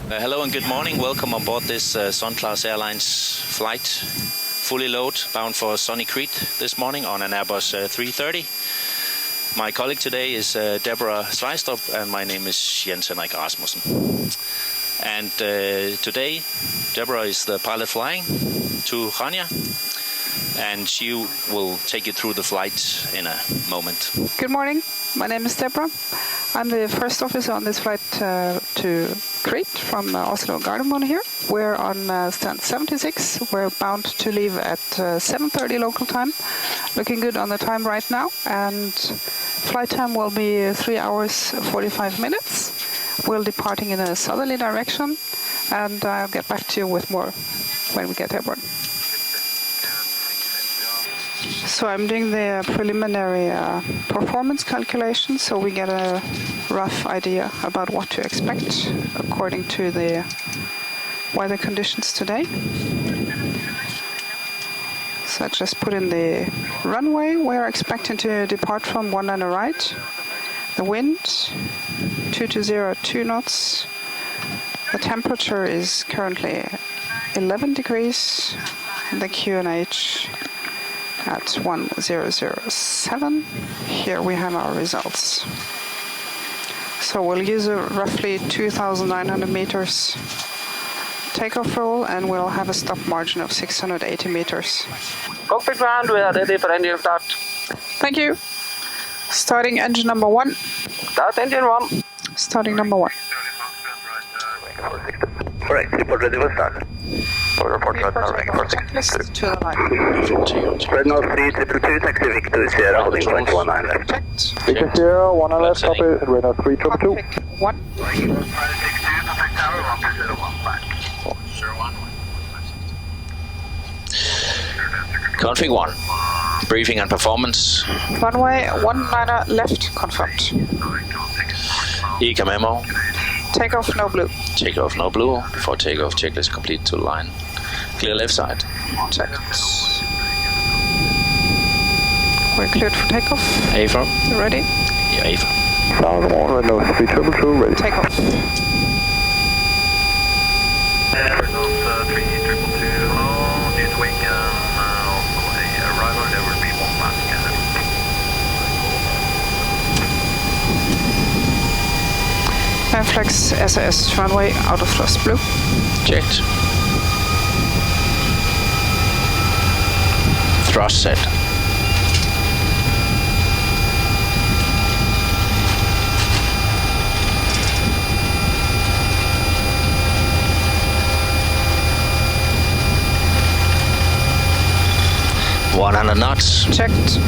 Hello and good morning. Welcome on board this Sunclass Airlines flight, fully load, bound for sunny Crete this morning on an Airbus A330. My colleague today is Deborah Svejstrup and my name is Jens Henrik Rasmussen. And today Deborah is the pilot flying to Chania, and she will take you through the flight in a moment. Good morning, my name is Deborah. I'm the first officer on this flight to Crete from Oslo Gardermoen here. We're on stand 76. We're bound to leave at 7:30 local time. Looking good on the time right now, and flight time will be 3 hours 45 minutes. We're departing in a southerly direction, and I'll get back to you with more when we get airborne. So I'm doing the preliminary performance calculation, so we get a rough idea about what to expect according to the weather conditions today. So I just put in the runway we're expecting to depart from, 19 right. The wind 2 knots. The temperature is currently 11 degrees. The QNH at 1007. Here we have our results. So we'll use a roughly 2,900 meters takeoff roll, and we'll have a stop margin of 680 meters. Cockpit ground, we are ready for engine start. Thank you. Starting engine number 1. Start engine 1. Starting number 1. Correct, report ready for start. Report checklist to the line. Spread north 322, taxi Victor Sierra, holding point 19 left. Checked. Victor Sierra, 19 left, copy, radar 322. Topic 1. Config 1. Briefing and performance. Runway 19 left confirmed. ECA memo. Takeoff no blue. Takeoff no blue. Before takeoff, checklist complete to line. Clear left side. Checked. We're cleared for takeoff. AFIR. Ready? Yeah, AFIR. Sound 1, red nose 322, ready. Takeoff. Red nose 322, hello, due to wake also a arrival, there will be one passenger. Flex SAS runway out of thrust blue. Checked. Thrust set. $100 knots. Checked.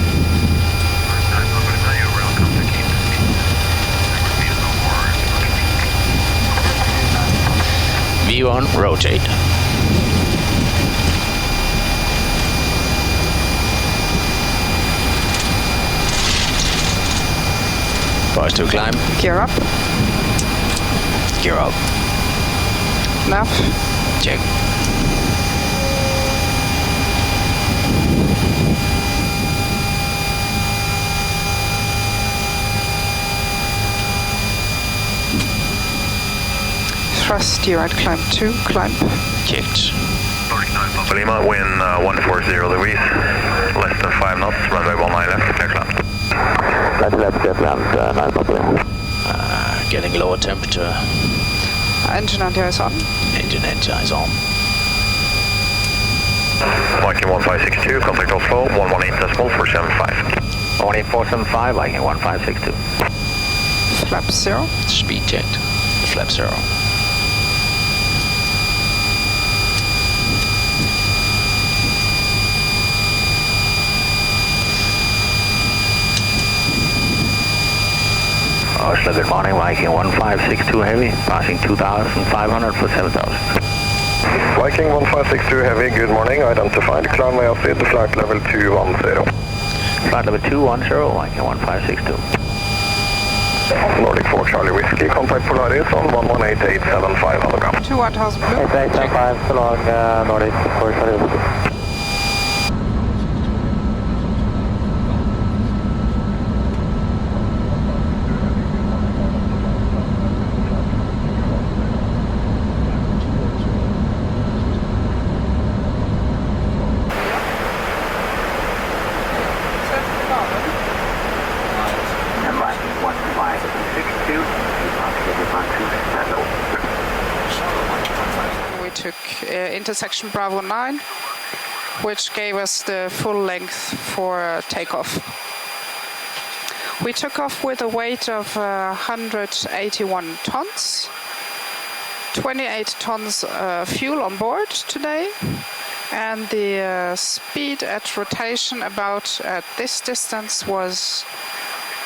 V1 rotate. Poise to climb. Gear up. Gear up. Nav. Check. Thrust, right climb 2, climb. Checked. Nordic 9 Papa Lima, wind 140 degrees, less than 5 knots, runway 19 left, clear climb. Left, clear climb, 9 Papa Lima. Getting lower temperature. Engine anti is on. Engine is on. Viking 1562, contact Oslo, 118.475. 18475, Viking 1562. Flap 0. Speed checked. Flap 0. Oslo, good morning, Viking 1562 heavy, passing 2,500 for 7,000. Viking 1562 heavy, good morning, identified, climb way off with flight level 210. Flight level 210, Viking 1562. Nordic 4 Charlie Whiskey, contact Polaris on 118875 hologram. 21000 blue. 8875, so long, Nordic 4 Charlie Whiskey. took intersection Bravo 9, which gave us the full length for takeoff. We took off with a weight of 181 tons, 28 tons fuel on board today, and the speed at rotation about at this distance was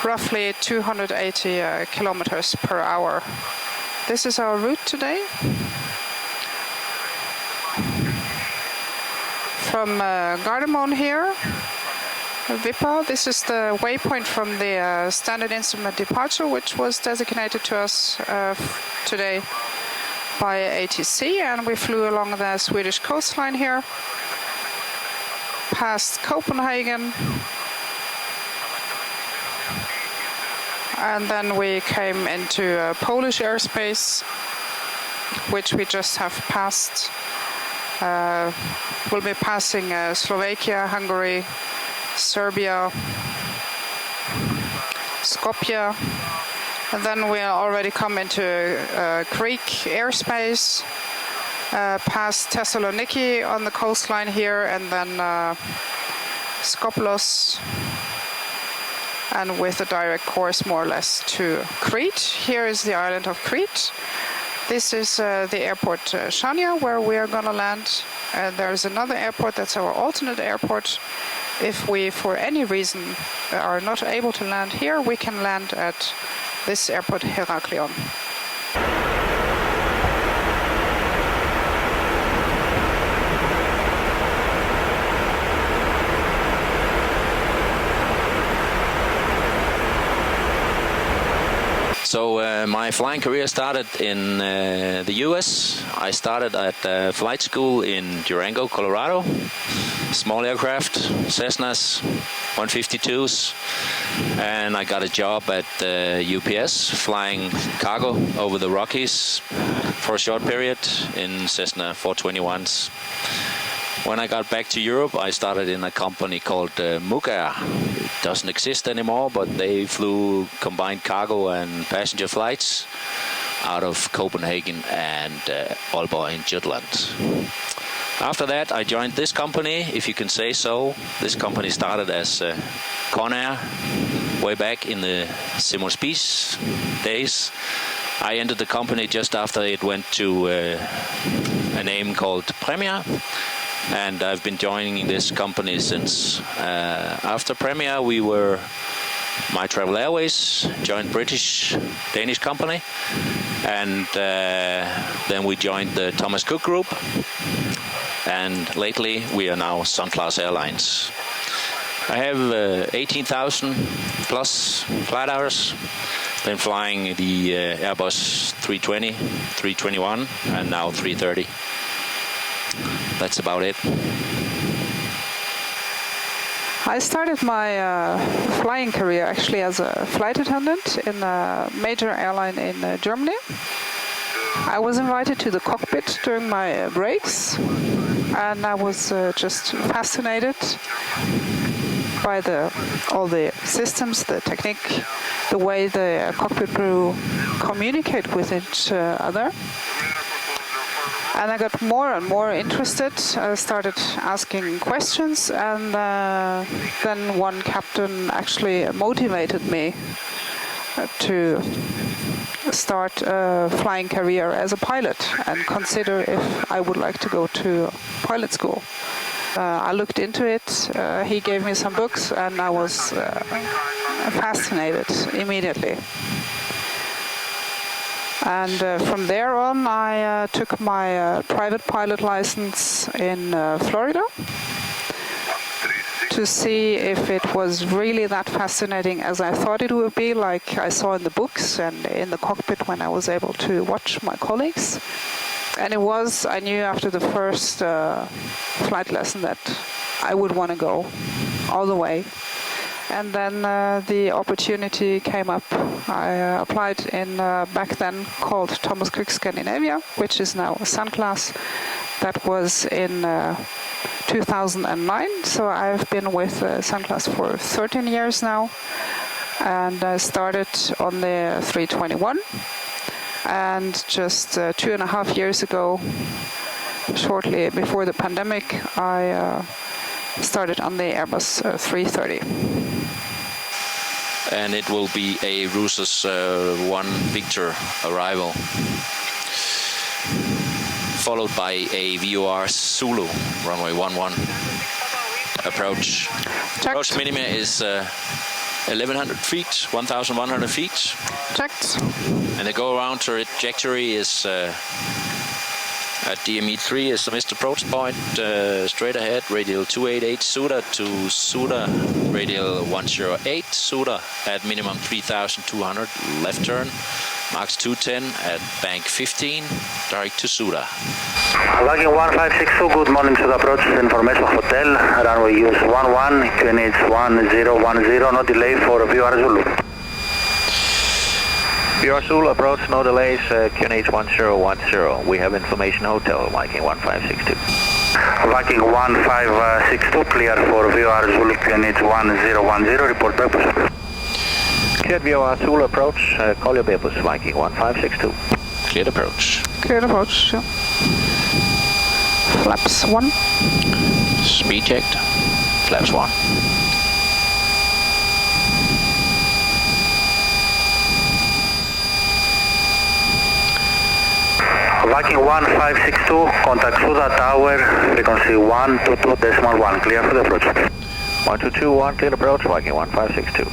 roughly 280 kilometers per hour. This is our route today. From Gardermoen here, Vippa, this is the waypoint from the standard instrument departure, which was designated to us today by ATC, and we flew along the Swedish coastline here, past Copenhagen, and then we came into Polish airspace, which we just have passed. We'll be passing Slovakia, Hungary, Serbia, Skopje, and then we'll already come into Greek airspace, past Thessaloniki on the coastline here, and then Skopelos, and with a direct course more or less to Crete. Here is the island of Crete. This is the airport Chania, where we are going to land. There's another airport that's our alternate airport. If we, for any reason, are not able to land here, we can land at this airport, Heraklion. So my flying career started in the US. I started at flight school in Durango, Colorado. Small aircraft, Cessnas, 152s, and I got a job at UPS flying cargo over the Rockies for a short period in Cessna 421s. When I got back to Europe, I started in a company called Mugair. It doesn't exist anymore, but they flew combined cargo and passenger flights out of Copenhagen and Aalborg in Jutland. After that, I joined this company, if you can say so. This company started as Conair way back in the Simon Spies days. I entered the company just after it went to a name called Premier. And I've been joining this company since. After Premier, we were My Travel Airways, joined Danish company, and then we joined the Thomas Cook Group, and lately we are now Sunclass Airlines. I have 18,000 plus flight hours. Been flying the Airbus 320, 321, and now 330. That's about it. I started my flying career actually as a flight attendant in a major airline in Germany. I was invited to the cockpit during my breaks, and I was just fascinated by all the systems, the technique, the way the cockpit crew communicate with each other. And I got more and more interested. I started asking questions, and then one captain actually motivated me to start a flying career as a pilot and consider if I would like to go to pilot school. I looked into it, he gave me some books, and I was fascinated immediately. And from there on, I took my private pilot license in Florida to see if it was really that fascinating as I thought it would be, like I saw in the books and in the cockpit when I was able to watch my colleagues. And it was, I knew after the first flight lesson that I would want to go all the way. And then the opportunity came up. I applied in back then called Thomas Cook Scandinavia, which is now a Sunclass. That was in 2009. So I've been with Sunclass for 13 years now. And I started on the 321. And just 2.5 years ago, shortly before the pandemic, I started on the Airbus A330. And it will be a Rusas 1 Victor arrival, followed by a VOR Zulu, runway 11 approach. Checked. Approach minima is 1100 feet, 1100 feet. Checked. And the go-around trajectory is at DME 3 is the missed approach point, straight ahead, radial 288 Suda to Suda, radial 108 Suda at minimum 3200, left turn, max 210 at bank 15, direct to Suda. Viking 1562, good morning to the approach, information hotel, runway use 11, QNH 1010, no delay for VR Zulu. VR Zulu approach, no delays, QNH 1010, we have information hotel, Viking 1562. Viking 1562, clear for VR Zulu, QNH 1010, report back position. Cleared VR Zulu approach, call your Airbus, Viking 1562. Cleared approach. Cleared approach, yeah. Flaps 1. Speed checked. Flaps 1. Viking 1562, contact Suda Tower, frequency 122.1, clear for the approach. 1221, clear approach, Viking 1562.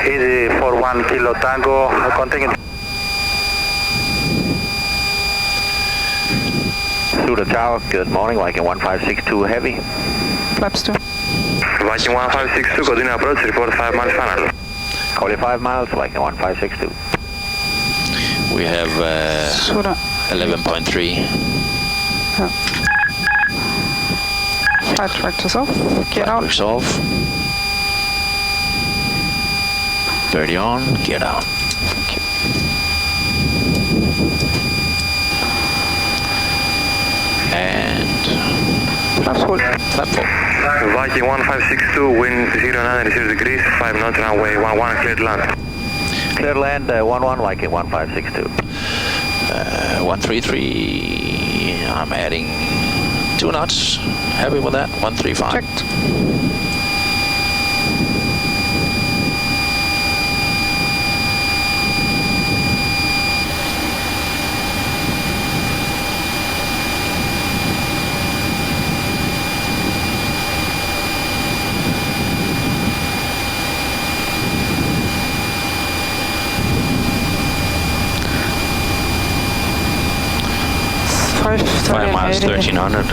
Easy for 1 kilo tango, continue. Suda Tower, good morning, Viking 1562 heavy. Flaps 2. Viking 1562, continue approach, report 5 miles final. Call you 5 miles, Viking 1562. We have Suda. 11.3. Yeah. Flight directors off. Get out. Flaps off. 30 on, gear down. Okay. And Flaps full. flap full. Viking 1562, wind 090 degrees, 5 knots, runway 11, cleared land. Clear land, 11, Viking 1562. 133, I'm adding 2 knots. Happy with that? 135. Checked. Five miles, 1300.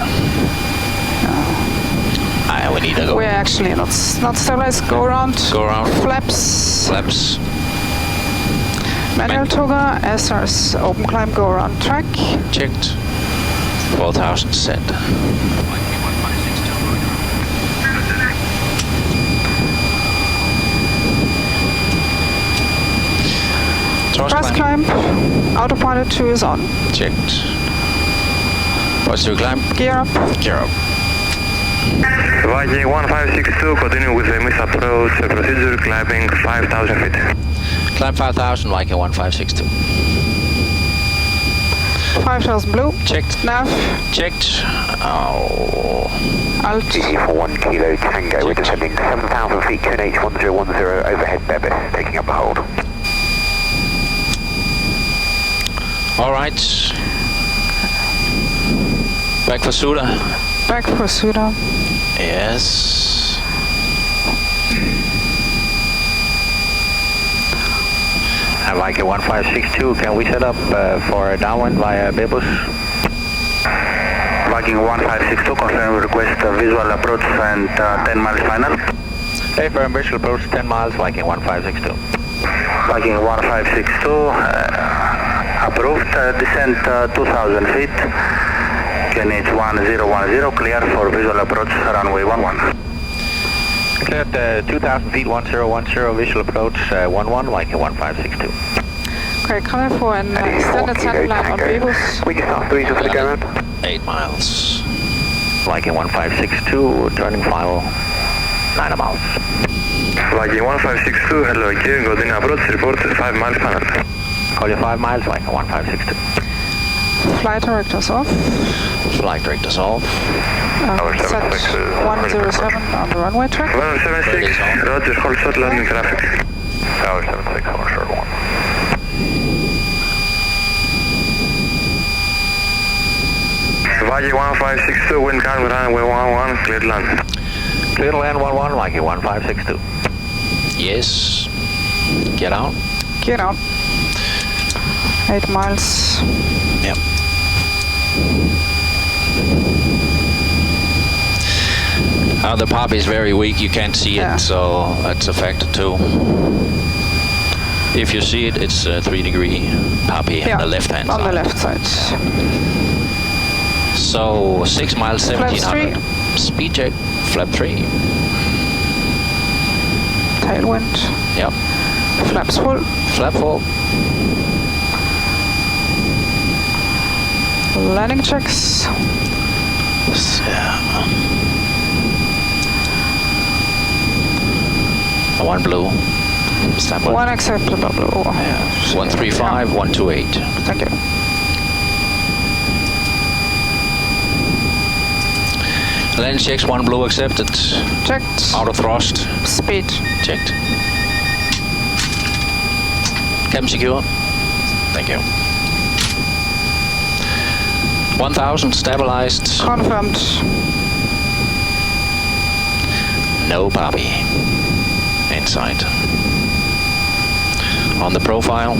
We need to go. We're actually not stabilized. Go around. Go around. Flaps. Flaps. Manual toga. SRS open climb. Go around track. Checked. 4,000 set. Thrust climb. Autopilot 2 is on. Checked. Positive climb. Gear up. Gear up. Viking 1562, continue with the missed approach procedure, climbing 5,000 feet. Climb 5,000, Viking 1562. 5,000 blue. Checked. Nav. Checked. Oh. Alt. Easy for 1 kilo tango, we're descending 7,000 feet, QNH 1010, overhead Airbus, taking up a hold. All right. Back for Suda. Back for Suda. Yes. Viking 1562, can we set up for a downwind via Airbus? Viking 1562, confirm request visual approach and 10 miles final. Hey, for visual approach 10 miles, Viking 1562. Viking 1562, approved, descent 2,000 feet. QNH 1010, clear for visual approach, runway 11. Cleared 2,000 feet, 1010, visual approach, 11, Viking 1562. Okay, clear for an extended satellite on Airbus. We can start 3 to the go around. 8 miles. Viking 1562, turning final, 9 miles. Viking 1562, hello again, continue approach, report 5 miles final. Call you 5 miles, Viking 1562. Flight directors off. Flight directors off. Set 107 on the runway track. 176, Roger, hold short landing traffic. Tower 76, on short 1. Viking 1562, wind calm, runway 11, clear to land. Clear to land 11, Viking 1562. Yes. Get out. Get out. 8 miles. Yep. The pop is very weak, you can't see it, so that's a factor too. If you see it, it's 3 degree poppy on the left hand side. On the left side. So 6 miles, 1700. Speed check, flap 3. Tailwind. Yep. Flaps full. Flap full. Landing checks. One blue. Stand by. One acceptable blue. 135, 128. Thank you. Landing checks, one blue accepted. Checked. Out of thrust. Speed. Checked. Cabin secure. Thank you. 1000 stabilized. Confirmed. No poppy. Inside. On the profile.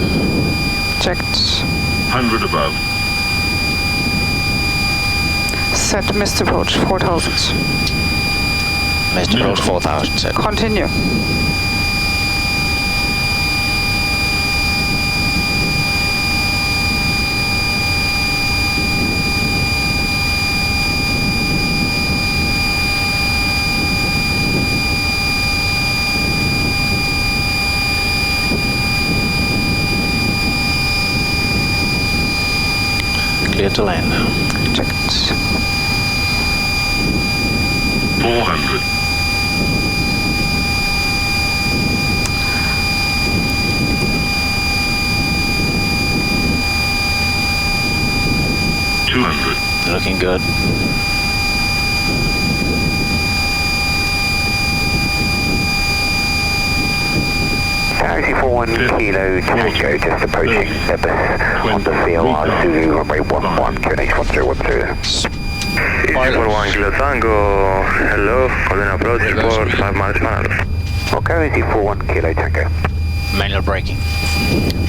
Checked. 100 above. Set missed approach 4000. Missed approach 4000 set. Continue. Clear to land. Checked. 400. 200. Looking good. Taxi 41 Kilo Tango, just approaching Airbus on the CLR Zulu runway 11, QNH 1010. Easy 1 Kilo Tango, hello, calling approach for 5 miles final. Okay, easy 41 Kilo Tango. Manual braking.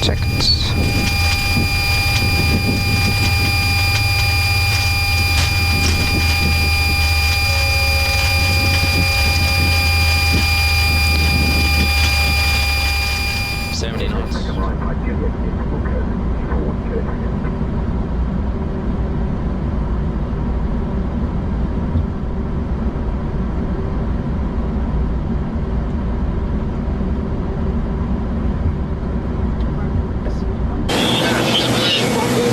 Checked.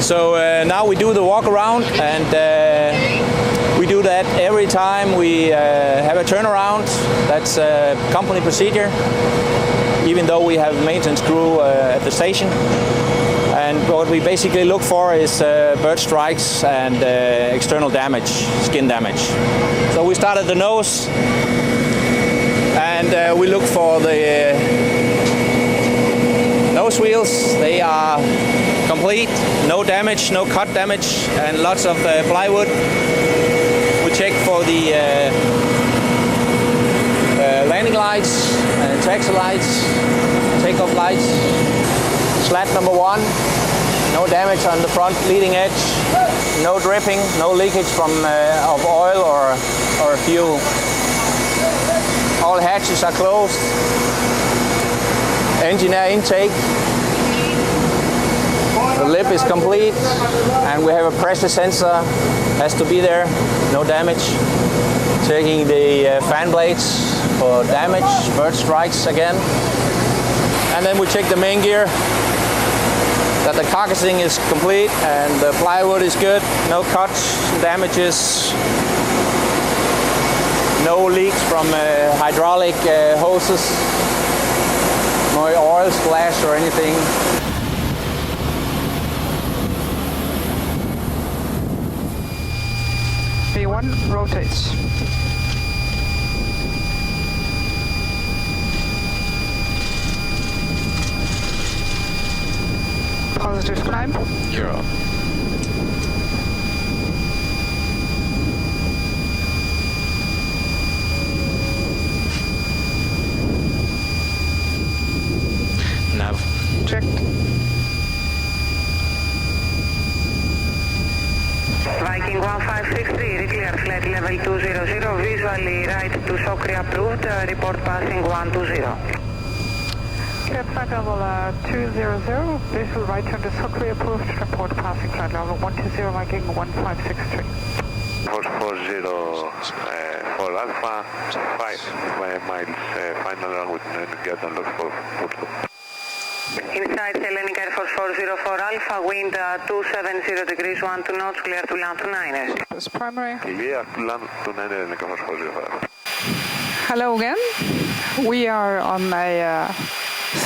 So now we do the walk around, and we do that every time we have a turnaround. That's a company procedure, even though we have maintenance crew at the station. And what we basically look for is bird strikes and external damage, skin damage. So we start at the nose, and we look for the nose wheels. They are complete, no damage, no cut damage, and lots of plywood. We check for the landing lights, taxi lights, takeoff lights. Slat number 1, no damage on the front leading edge, no dripping, no leakage from of oil or fuel. All hatches are closed. Engine air intake. The lip is complete, and we have a pressure sensor, has to be there, no damage. Checking the fan blades for damage, bird strikes again. And then we check the main gear, that the carcassing is complete and the plywood is good, no cuts, damages, no leaks from hydraulic hoses, no oil splash or anything. rotate. Positive climb. You're up. Nav. Checked. Viking 1563, declare flight level 200, visually right to Socri approved, report passing 120. Cleared flight level 200, visual right turn to Socri approved, report passing flight level 120, Viking 1563. 440 for Alpha, 5 miles final run with get and look for footstop. Inside Hellenic Air Force 404 Alpha, wind 270 degrees 12 knots, clear to land to 9er. That's primary. Clear to land to 9 Hellenic Air Force 405. Hello again. We are on a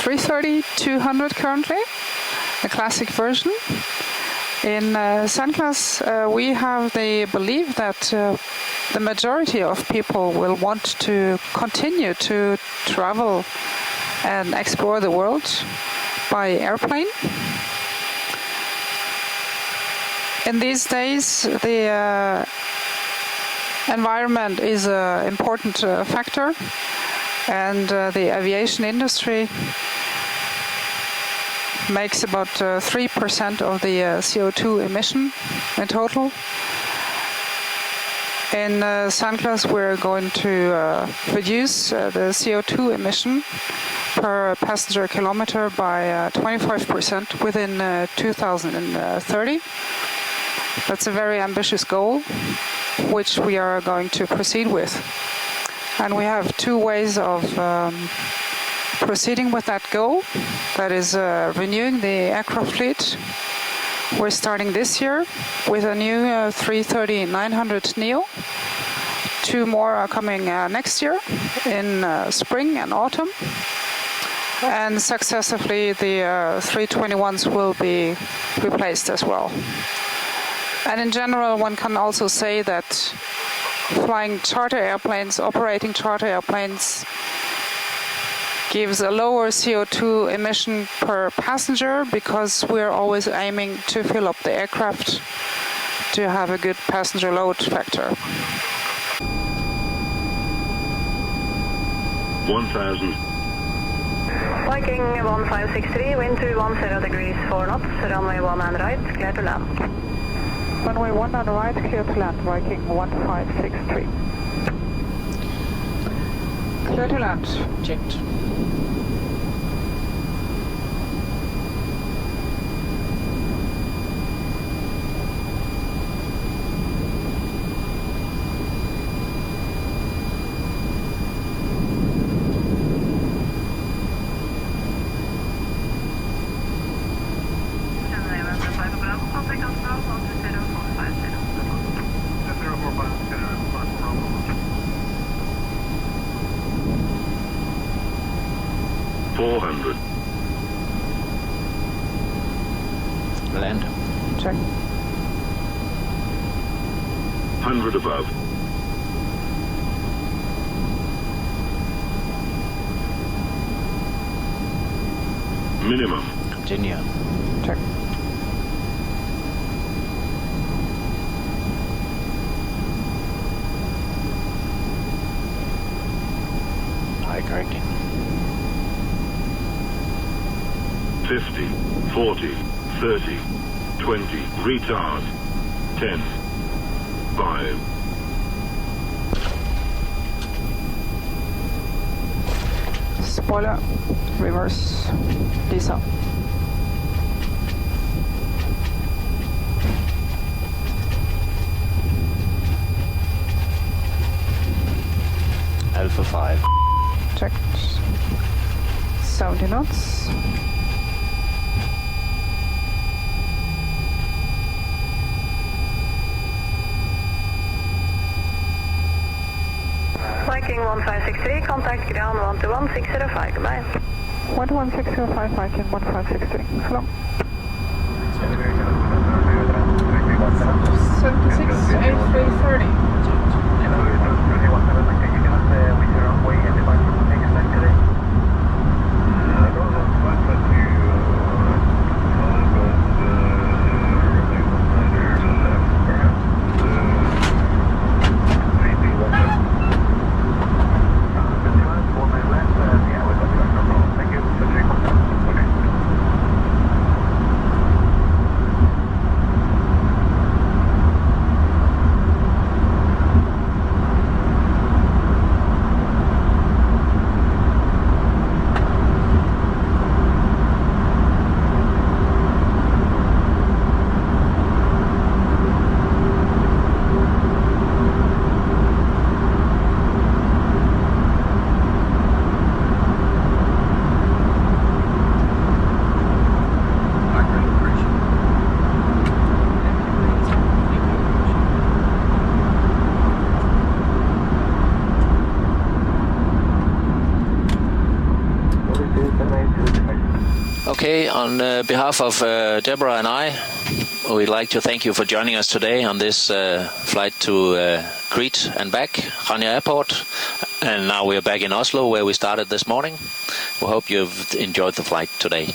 330-200 currently, the classic version. In Sunclass, we have the belief that the majority of people will want to continue to travel and explore the world by airplane. In these days, the environment is an important factor, and the aviation industry makes about 3% of the CO2 emission in total. In Sunclass, we're going to reduce the CO2 emission per passenger kilometer by 25% within 2030. That's a very ambitious goal, which we are going to proceed with. And we have two ways of proceeding with that goal. That is renewing the aircraft fleet. We're starting this year with a new 330-900 Neo. Two more are coming next year in spring and autumn. And successively the 321s will be replaced as well. And in general, one can also say that flying charter airplanes, operating charter airplanes, gives a lower CO2 emission per passenger because we're always aiming to fill up the aircraft to have a good passenger load factor. 1000. Viking 1563, wind 210 degrees 4 knots, runway 1 and right, clear to land. Runway 1 and right, clear to land, Viking 1563. Clear to land. Checked. Land. Check. 100 above. Minimum. Continue. Check. High correcting. 50, 40, 30, 20, retard. 10, 5. Spoiler, reverse, Lisa. Alpha 5. Checked. 70 knots. Viking 1563, contact ground 121-605, goodbye. 11605, Viking 1563. So long. 76, A330. Okay, on behalf of Deborah and I, we'd like to thank you for joining us today on this flight to Crete and back, Chania Airport. And now we're back in Oslo, where we started this morning. We hope you've enjoyed the flight today.